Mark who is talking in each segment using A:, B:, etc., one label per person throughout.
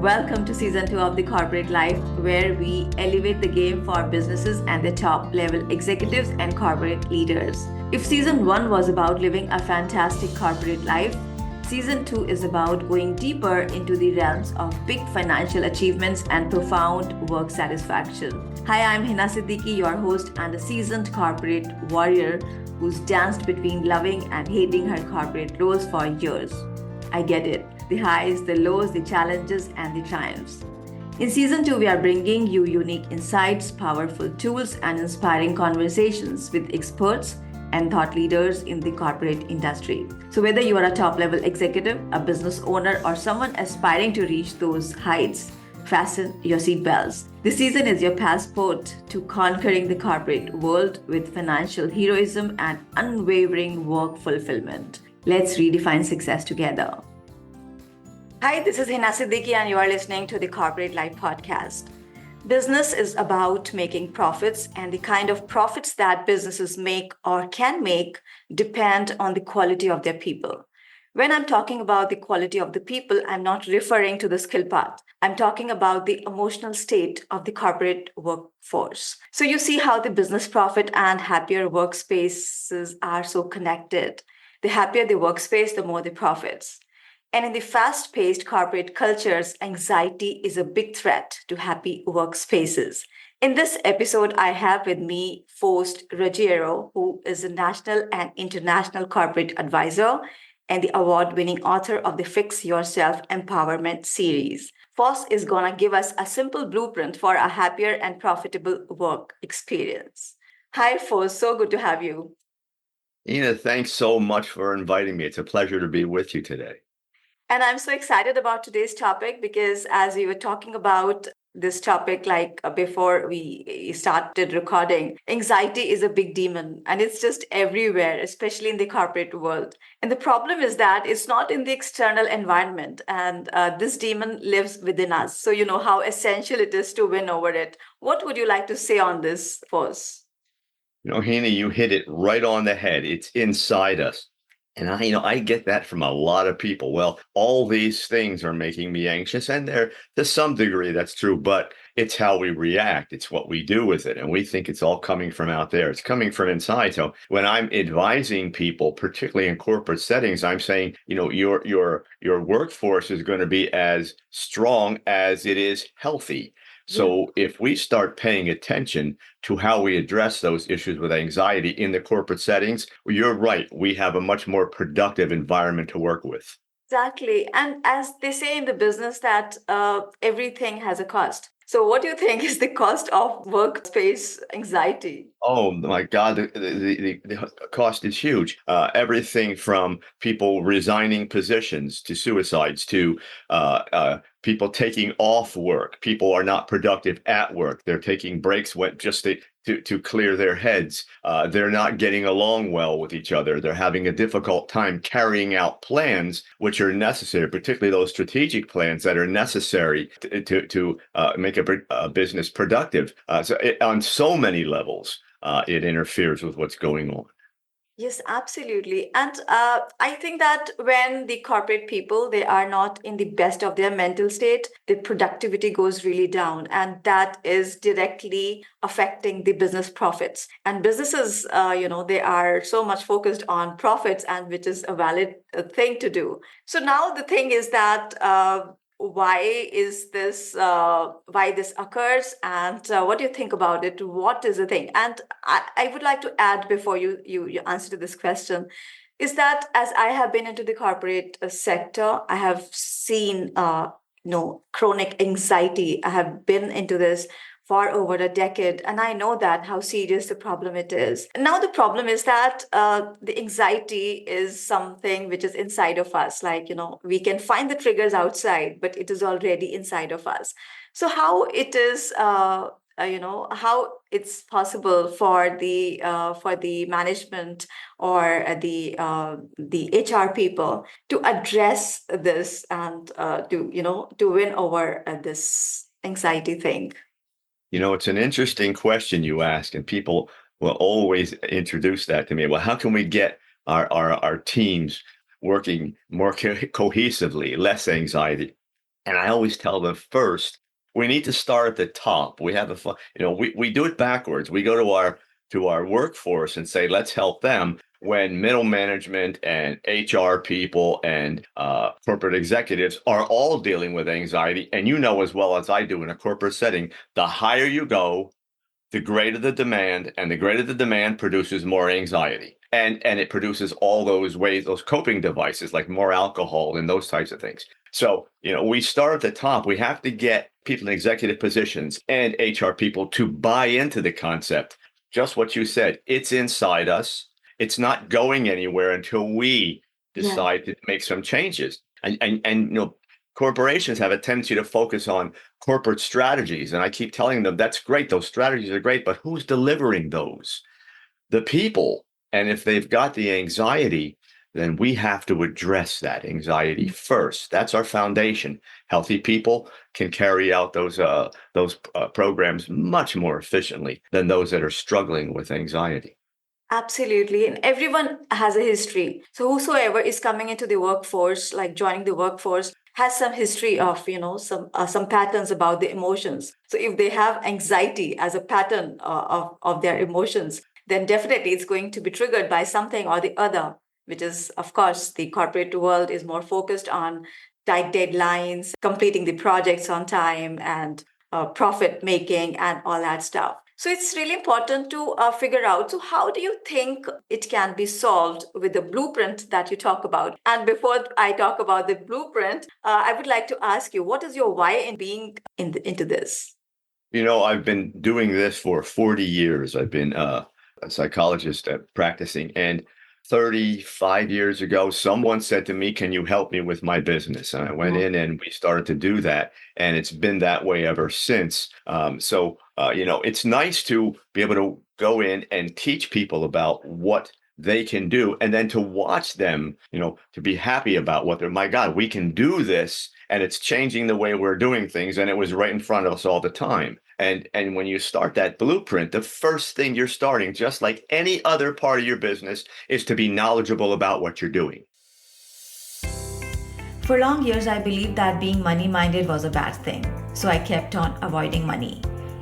A: Welcome to season 2 of The Corporate Life, where we elevate the game for businesses and their top level executives and corporate leaders. If season 1 was about living a fantastic corporate life, season 2 is about going deeper into the realms of big financial achievements and profound work satisfaction. Hi, I'm Hina Siddiqui, your host and a seasoned corporate warrior who's danced between loving and hating her corporate roles for years. I get it. The highs, the lows, the challenges, and the triumphs. In season 2, we are bringing you unique insights, powerful tools, and inspiring conversations with experts and thought leaders in the corporate industry. So whether you are a top-level executive, a business owner, or someone aspiring to reach those heights, fasten your seatbelts. This season is your passport to conquering the corporate world with financial heroism and unwavering work fulfillment. Let's redefine success together. Hi, this is Hina Siddiqui and you are listening to the Corporate Life Podcast. Business is about making profits, and the kind of profits that businesses make or can make depend on the quality of their people. When I'm talking about the quality of the people, I'm not referring to the skill part. I'm talking about the emotional state of the corporate workforce. So you see how the business profit and happier workspaces are so connected. The happier the workspace, the more the profits. And in the fast-paced corporate cultures, anxiety is a big threat to happy workspaces. In this episode, I have with me Faust Ruggiero, who is a national and international corporate advisor and the award-winning author of the Fix Yourself Empowerment series. Faust is going to give us a simple blueprint for a happier and profitable work experience. Hi, Faust. So good to have you.
B: Ina, thanks so much for inviting me. It's a pleasure to be with you today.
A: And I'm so excited about today's topic because as we were talking about this topic, before we started recording, anxiety is a big demon and it's just everywhere, especially in the corporate world. And the problem is that it's not in the external environment, and this demon lives within us. So, you know how essential it is to win over it. What would you like to say on this, Foz?
B: Hina, you hit it right on the head. It's inside us. And I get that from a lot of people. Well, all these things are making me anxious, and to some degree that's true, but it's how we react. It's what we do with it. And we think it's all coming from out there. It's coming from inside. So when I'm advising people, particularly in corporate settings, I'm saying, your workforce is going to be as strong as it is healthy. So if we start paying attention to how we address those issues with anxiety in the corporate settings, you're right. We have a much more productive environment to work with.
A: Exactly. And as they say in the business that everything has a cost. So what do you think is the cost of workspace anxiety?
B: Oh my God, the cost is huge. Everything from people resigning positions to suicides to people taking off work. People are not productive at work. They're taking breaks just to clear their heads. They're not getting along well with each other. They're having a difficult time carrying out plans which are necessary, particularly those strategic plans that are necessary to make a business productive. On so many levels, it interferes with what's going on.
A: Yes, absolutely. And I think that when the corporate people, they are not in the best of their mental state, the productivity goes really down. And that is directly affecting the business profits. And businesses, they are so much focused on profits, and which is a valid thing to do. So now the thing is that why this occurs, and what do you think about it? What is the thing? And I would like to add before you answer to this question is that as I have been into the corporate sector, I have seen chronic anxiety. I have been into this for over a decade, and I know that how serious the problem it is. Now the problem is that the anxiety is something which is inside of us. We can find the triggers outside, but it is already inside of us. So how it is, how it's possible for the management or the HR people to address this and to win over this anxiety thing.
B: It's an interesting question you ask, and people will always introduce that to me. Well, how can we get our teams working more cohesively, less anxiety? And I always tell them first, we need to start at the top. We have we do it backwards. We go to our workforce and say, let's help them when middle management and HR people and corporate executives are all dealing with anxiety. And you know as well as I do in a corporate setting, the higher you go, the greater the demand, and the greater the demand produces more anxiety. And it produces all those ways, those coping devices like more alcohol and those types of things. So, we start at the top. We have to get people in executive positions and HR people to buy into the concept. Just what you said, it's inside us. It's not going anywhere until we
A: Yeah.
B: decide to make some changes. And corporations have a tendency to focus on corporate strategies. And I keep telling them that's great. Those strategies are great, but who's delivering those? The people. And if they've got the anxiety, then we have to address that anxiety first. That's our foundation. Healthy people can carry out those programs much more efficiently than those that are struggling with anxiety.
A: Absolutely. And everyone has a history. So whosoever is coming into the workforce, like joining the workforce, has some history of, some patterns about the emotions. So if they have anxiety as a pattern of their emotions, then definitely it's going to be triggered by something or the other, which is, of course, the corporate world is more focused on tight deadlines, completing the projects on time, and profit making and all that stuff. So it's really important to figure out. So how do you think it can be solved with the blueprint that you talk about? And before I talk about the blueprint, I would like to ask you, what is your why in being into this?
B: I've been doing this for 40 years. I've been a psychologist practicing. And 35 years ago, someone said to me, can you help me with my business? And I went in and we started to do that. And it's been that way ever since. It's nice to be able to go in and teach people about what they can do and then to watch them, to be happy about what they're, my God, we can do this and it's changing the way we're doing things. And it was right in front of us all the time. And when you start that blueprint, the first thing you're starting, just like any other part of your business, is to be knowledgeable about what you're doing.
A: For long years, I believed that being money minded was a bad thing, so I kept on avoiding money.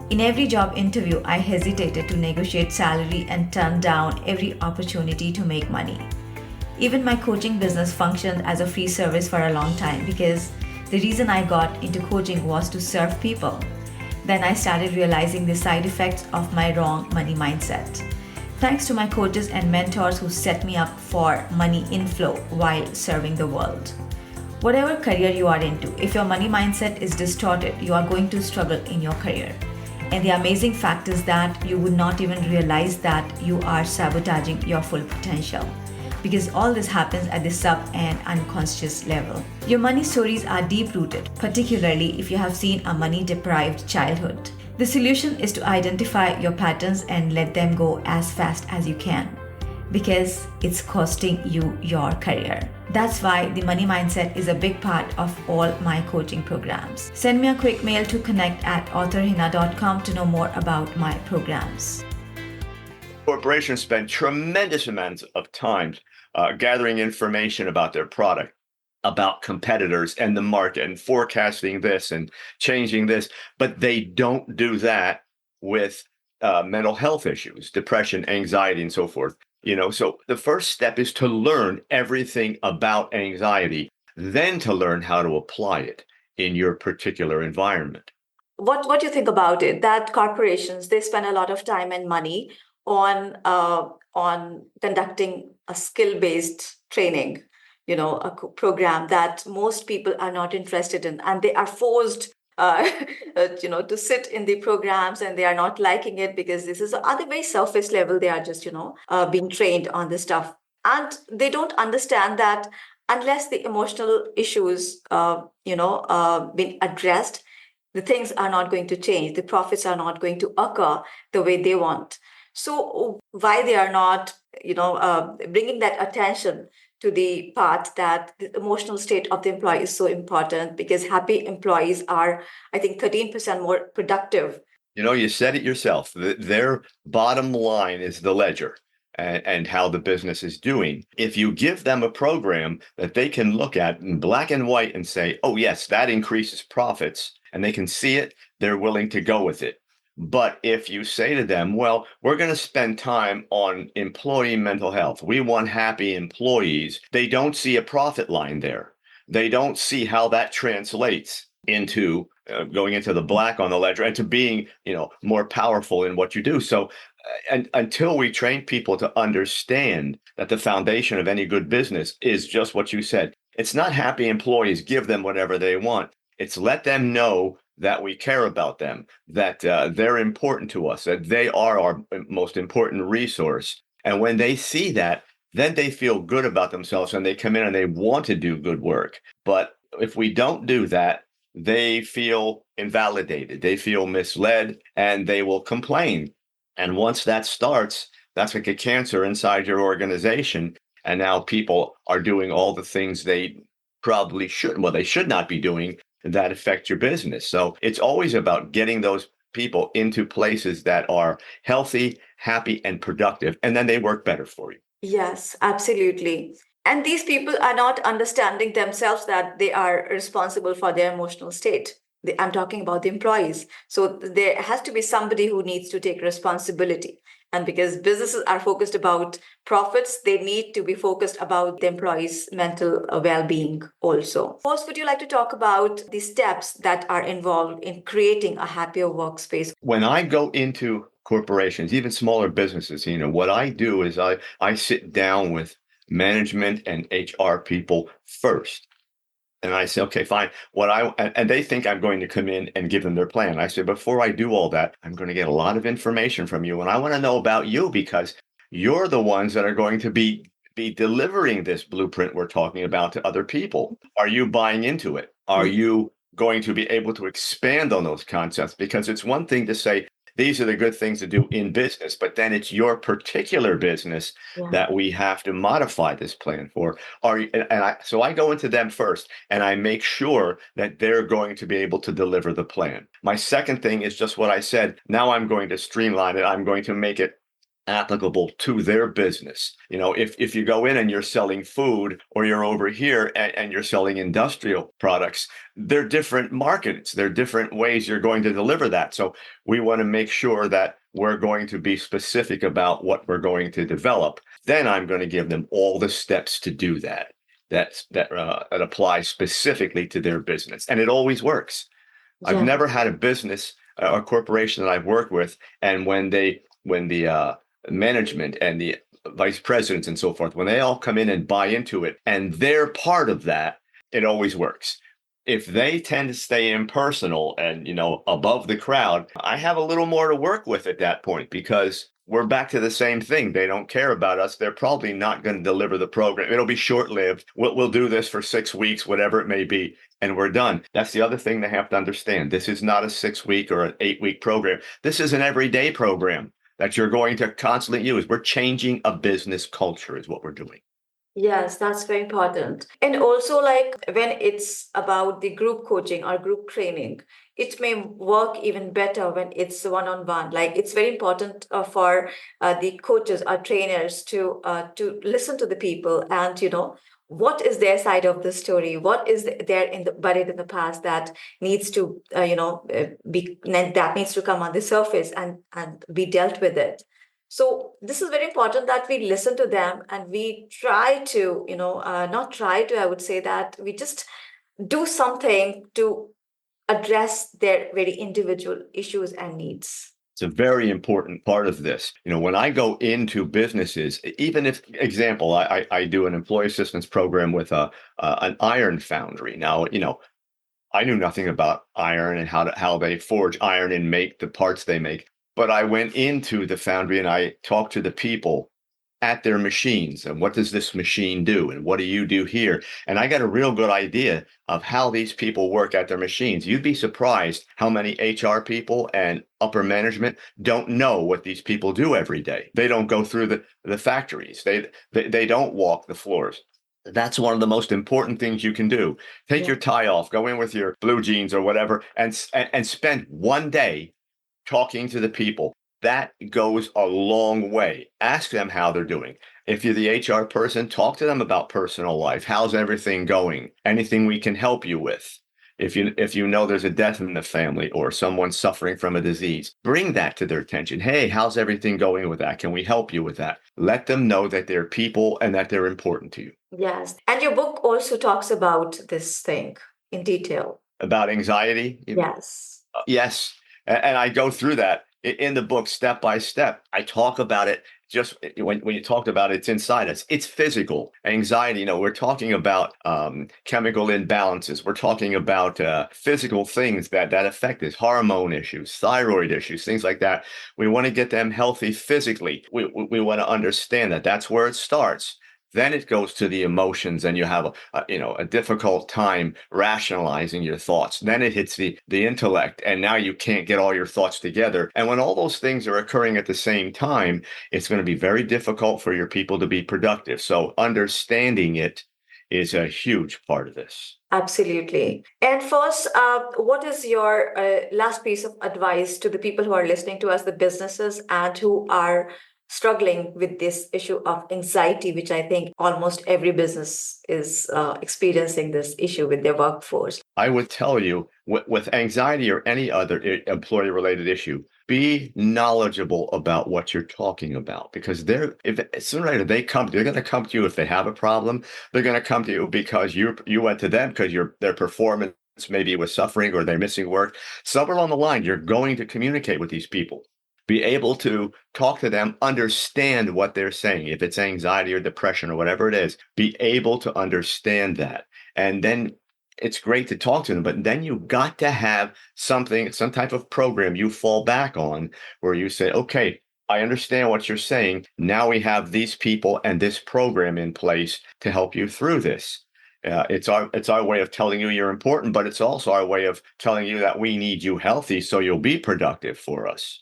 A: In every job interview, I hesitated to negotiate salary and turned down every opportunity to make money. Even my coaching business functioned as a free service for a long time because the reason I got into coaching was to serve people. Then I started realizing the side effects of my wrong money mindset. Thanks to my coaches and mentors who set me up for money inflow while serving the world. Whatever career you are into, if your money mindset is distorted, you are going to struggle in your career. And the amazing fact is that you would not even realize that you are sabotaging your full potential, because all this happens at the sub and unconscious level. Your money stories are deep rooted, particularly if you have seen a money deprived childhood. The solution is to identify your patterns and let them go as fast as you can, because it's costing you your career. That's why the money mindset is a big part of all my coaching programs. Send me a quick mail to connect@authorhina.com to know more about my programs.
B: Corporations spend tremendous amounts of time gathering information about their product, about competitors and the market, and forecasting this and changing this, but they don't do that with mental health issues, depression, anxiety, and so forth. So the first step is to learn everything about anxiety, then to learn how to apply it in your particular environment.
A: What do you think about it? That corporations, they spend a lot of time and money on conducting a skill based training, program that most people are not interested in, and they are forced to sit in the programs, and they are not liking it because this is at the very surface level. They are just being trained on this stuff, and they don't understand that unless the emotional issues being addressed, the things are not going to change. The profits are not going to occur the way they want. So why they are not, bringing that attention to the part that the emotional state of the employee is so important, because happy employees are, I think, 13% more productive.
B: You said it yourself. Their bottom line is the ledger. and how the business is doing. If you give them a program that they can look at in black and white and say, oh, yes, that increases profits, and they can see it, they're willing to go with it. But if you say to them, well, we're going to spend time on employee mental health, we want happy employees, they don't see a profit line there. They don't see how that translates into going into the black on the ledger and to being, more powerful in what you do. So, and until we train people to understand that the foundation of any good business is just what you said, it's not happy employees, give them whatever they want. It's let them know that we care about them, that they're important to us, that they are our most important resource. And when they see that, then they feel good about themselves and they come in and they want to do good work. But if we don't do that, they feel invalidated, they feel misled, and they will complain. And once that starts, that's like a cancer inside your organization. And now people are doing all the things they probably shouldn't, well, they should not be doing, that affect your business. So it's always about getting those people into places that are healthy, happy, and productive, and then they work better for you.
A: Yes, absolutely. And these people are not understanding themselves that they are responsible for their emotional state. I'm talking about the employees. So there has to be somebody who needs to take responsibility. And because businesses are focused about profits, they need to be focused about the employees' mental well-being also. First, would you like to talk about the steps that are involved in creating a happier workspace?
B: When I go into corporations, even smaller businesses, what I do is I sit down with management and HR people first. And I say, okay, fine. And they think I'm going to come in and give them their plan. I say, before I do all that, I'm going to get a lot of information from you. And I want to know about you because you're the ones that are going to be delivering this blueprint we're talking about to other people. Are you buying into it? Are you going to be able to expand on those concepts? Because it's one thing to say, these are the good things to do in business, but then it's your particular business that we have to modify this plan for. So I go into them first and I make sure that they're going to be able to deliver the plan. My second thing is just what I said. Now I'm going to streamline it. I'm going to make it applicable to their business. If you go in and you're selling food, or you're over here and you're selling industrial products, they're different markets, they're different ways you're going to deliver that. So we want to make sure that we're going to be specific about what we're going to develop. Then I'm going to give them all the steps to do that apply specifically to their business. And it always works. I've never had a business, a corporation that I've worked with, and when the management and the vice presidents and so forth, when they all come in and buy into it and they're part of that, it always works. If they tend to stay impersonal and, above the crowd, I have a little more to work with at that point because we're back to the same thing. They don't care about us. They're probably not going to deliver the program. It'll be short-lived. We'll do this for 6 weeks, whatever it may be, and we're done. That's the other thing they have to understand. This is not a 6-week or an 8-week program. This is an everyday program that you're going to constantly use. We're changing a business culture is what we're doing.
A: Yes, that's very important. And also, like when it's about the group coaching or group training, it may work even better when it's one-on-one. Like it's very important for the coaches or trainers to listen to the people and what is their side of the story, what is there in the buried in the past that needs to that needs to come on the surface and be dealt with it. So this is very important that we listen to them and we try to not try to, I would say that we just do something to address their very individual issues and needs.
B: It's a very important part of this. When I go into businesses, even if, example, I do an employee assistance program with an iron foundry. Now, I knew nothing about iron and how they forge iron and make the parts they make. But I went into the foundry and I talked to the people at their machines and what does this machine do and what do you do here? And I got a real good idea of how these people work at their machines. You'd be surprised how many HR people and upper management don't know what these people do every day. They don't go through the factories. They don't walk the floors. That's one of the most important things you can do. Take your tie off, go in with your blue jeans or whatever, and spend one day talking to the people. That goes a long way. Ask them how they're doing. If you're the HR person, talk to them about personal life. How's everything going? Anything we can help you with? If you know there's a death in the family or someone suffering from a disease, bring that to their attention. Hey, how's everything going with that? Can we help you with that? Let them know that they're people and that they're important to you.
A: Yes. And your book also talks about this thing in detail.
B: About anxiety?
A: Yes.
B: Yes. And I go through that in the book step by step. I talk about it. Just when you talked about it, it's inside us. It's physical anxiety. We're talking about chemical imbalances. We're talking about physical things that affect us, hormone issues, thyroid issues, things like that. We want to get them healthy physically. We want to understand that. That's where it starts. Then it goes to the emotions, and you have a difficult time rationalizing your thoughts. Then it hits the intellect, and now you can't get all your thoughts together. And when all those things are occurring at the same time, it's going to be very difficult for your people to be productive. So understanding it is a huge part of this.
A: Absolutely. And first, what is your last piece of advice to the people who are listening to us, the businesses, and who are struggling with this issue of anxiety, which I think almost every business is experiencing this issue with their workforce?
B: I would tell you, with anxiety or any other employee-related issue, be knowledgeable about what you're talking about, because sooner or later they're going to come to you if they have a problem. They're going to come to you because you went to them because their performance maybe was suffering or they're missing work. Somewhere along the line, you're going to communicate with these people. Be able to talk to them, understand what they're saying. If it's anxiety or depression or whatever it is, be able to understand that. And then it's great to talk to them, but then you got to have some type of program you fall back on where you say, okay, I understand what you're saying. Now we have these people and this program in place to help you through this. It's our way of telling you you're important, but it's also our way of telling you that we need you healthy so you'll be productive for us.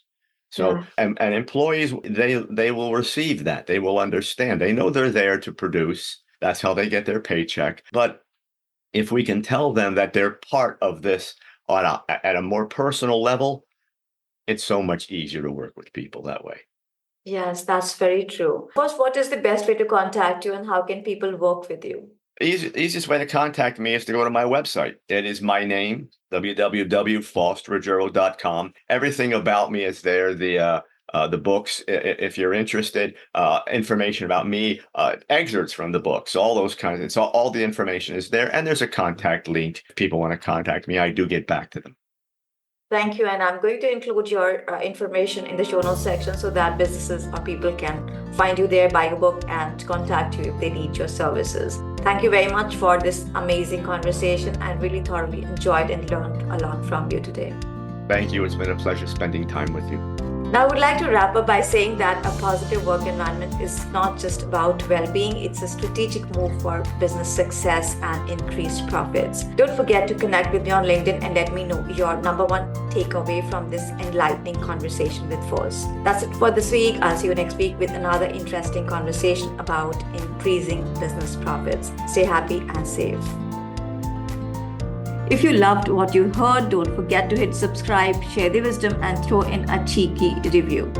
B: So, and employees, they will receive that. They will understand. They know they're there to produce. That's how they get their paycheck. But if we can tell them that they're part of this at a more personal level, it's so much easier to work with people that way.
A: Yes, that's very true. First, what is the best way to contact you, and how can people work with you?
B: Easiest way to contact me is to go to my website. It is my name, www.faustruggiero.com. Everything about me is there. The books, if you're interested, information about me, excerpts from the books, all those kinds of things. So all the information is there. And there's a contact link. If people want to contact me, I do get back to them.
A: Thank you. And I'm going to include your information in the show notes section so that businesses or people can find you there, buy your book, and contact you if they need your services. Thank you very much for this amazing conversation. I really thoroughly enjoyed and learned a lot from you today.
B: Thank you. It's been a pleasure spending time with you.
A: Now, I would like to wrap up by saying that a positive work environment is not just about well-being, it's a strategic move for business success and increased profits. Don't forget to connect with me on LinkedIn and let me know your number one takeaway from this enlightening conversation with Faust. That's it for this week. I'll see you next week with another interesting conversation about increasing business profits. Stay happy and safe. If you loved what you heard, don't forget to hit subscribe, share the wisdom, and throw in a cheeky review.